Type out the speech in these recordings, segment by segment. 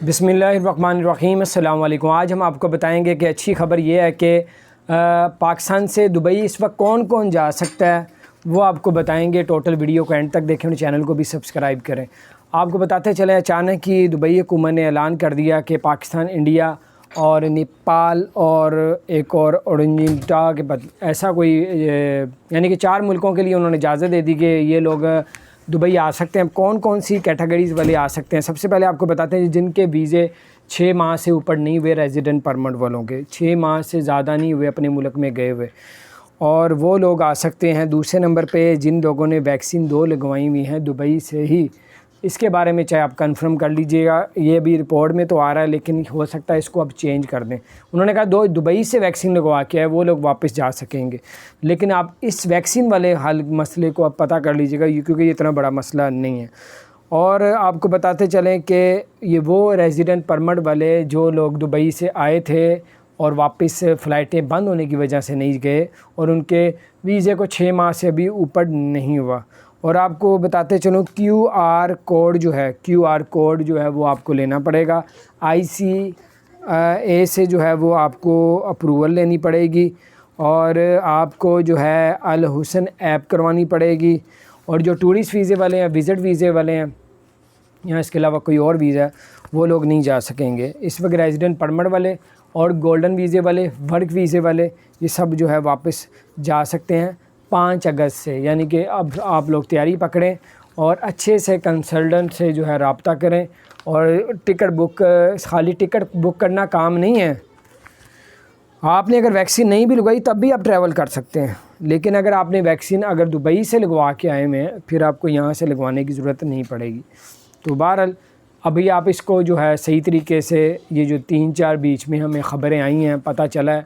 بسم اللہ الرحمن الرحیم۔ السلام علیکم۔ آج ہم آپ کو بتائیں گے کہ اچھی خبر یہ ہے کہ پاکستان سے دبئی اس وقت کون کون جا سکتا ہے، وہ آپ کو بتائیں گے۔ ٹوٹل ویڈیو کو اینڈ تک دیکھیں اور چینل کو بھی سبسکرائب کریں۔ آپ کو بتاتے چلیں، اچانک ہی دبئی حکومت نے اعلان کر دیا کہ پاکستان، انڈیا اور نیپال اور ایک اور اورنجنٹا کے ایسا کوئی یعنی کہ 4 ملکوں کے لیے انہوں نے اجازت دے دی کہ یہ لوگ دبئی آ سکتے ہیں۔ کون کون سی کیٹیگریز والے آ سکتے ہیں؟ سب سے پہلے آپ کو بتاتے ہیں جن کے ویزے 6 ماہ سے اوپر نہیں ہوئے، ریزیڈنٹ پرمٹ والوں کے 6 ماہ سے زیادہ نہیں ہوئے اپنے ملک میں گئے ہوئے، اور وہ لوگ آ سکتے ہیں۔ دوسرے نمبر پہ جن لوگوں نے ویکسین 2 لگوائی ہوئی ہیں دبئی سے ہی، اس کے بارے میں چاہے آپ کنفرم کر لیجئے گا، یہ بھی رپورٹ میں تو آ رہا ہے لیکن ہو سکتا ہے اس کو اب چینج کر دیں۔ انہوں نے کہا دبئی سے ویکسین لگوا کے ہے وہ لوگ واپس جا سکیں گے، لیکن آپ اس ویکسین والے حل مسئلے کو اب پتہ کر لیجئے گا کیونکہ یہ اتنا بڑا مسئلہ نہیں ہے۔ اور آپ کو بتاتے چلیں کہ یہ وہ ریزیڈنٹ پرمٹ والے جو لوگ دبئی سے آئے تھے اور واپس فلائٹیں بند ہونے کی وجہ سے نہیں گئے اور ان کے ویزے کو 6 ماہ سے ابھی اوپر نہیں ہوا۔ اور آپ کو بتاتے چلوں کیو آر کوڈ جو ہے وہ آپ کو لینا پڑے گا۔ ICA سے جو ہے وہ آپ کو اپروول لینی پڑے گی، اور آپ کو جو ہے الحسن ایپ کروانی پڑے گی۔ اور جو ٹورسٹ ویزے والے ہیں، وزٹ ویزے والے ہیں، یا اس کے علاوہ کوئی اور ویزا ہے، وہ لوگ نہیں جا سکیں گے۔ اس وقت ریزیڈنٹ پرمٹ والے اور گولڈن ویزے والے، ورک ویزے والے، یہ سب جو ہے واپس جا سکتے ہیں 5 اگست سے۔ یعنی کہ اب آپ لوگ تیاری پکڑیں اور اچھے سے کنسلٹنٹ سے جو ہے رابطہ کریں، اور خالی ٹکٹ بک کرنا کام نہیں ہے۔ آپ نے اگر ویکسین نہیں بھی لگوائی تب بھی آپ ٹریول کر سکتے ہیں، لیکن اگر آپ نے ویکسین دبئی سے لگوا کے آئے ہوئے ہیں پھر آپ کو یہاں سے لگوانے کی ضرورت نہیں پڑے گی۔ تو بہرحال ابھی آپ اس کو جو ہے صحیح طریقے سے، یہ جو 3-4 بیچ میں ہمیں خبریں آئی ہیں، پتہ چلا ہے،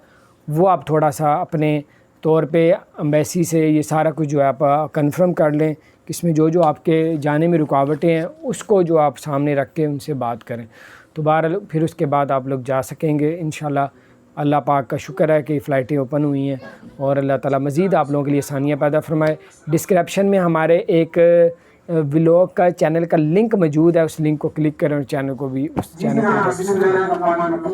وہ آپ تھوڑا سا اپنے طور پہ امبیسی سے یہ سارا کچھ جو ہے آپ کنفرم کر لیں کہ اس میں جو آپ کے جانے میں رکاوٹیں ہیں اس کو جو آپ سامنے رکھ کے ان سے بات کریں۔ تو بہرحال پھر اس کے بعد آپ لوگ جا سکیں گے انشاءاللہ۔ اللہ پاک کا شکر ہے کہ فلائٹیں اوپن ہوئی ہیں، اور اللہ تعالیٰ مزید آپ لوگوں کے لیے آسانیاں پیدا فرمائے۔ ڈسکرپشن میں ہمارے ایک ولاگ کا چینل کا لنک موجود ہے، اس لنک کو کلک کریں اور چینل کو بھی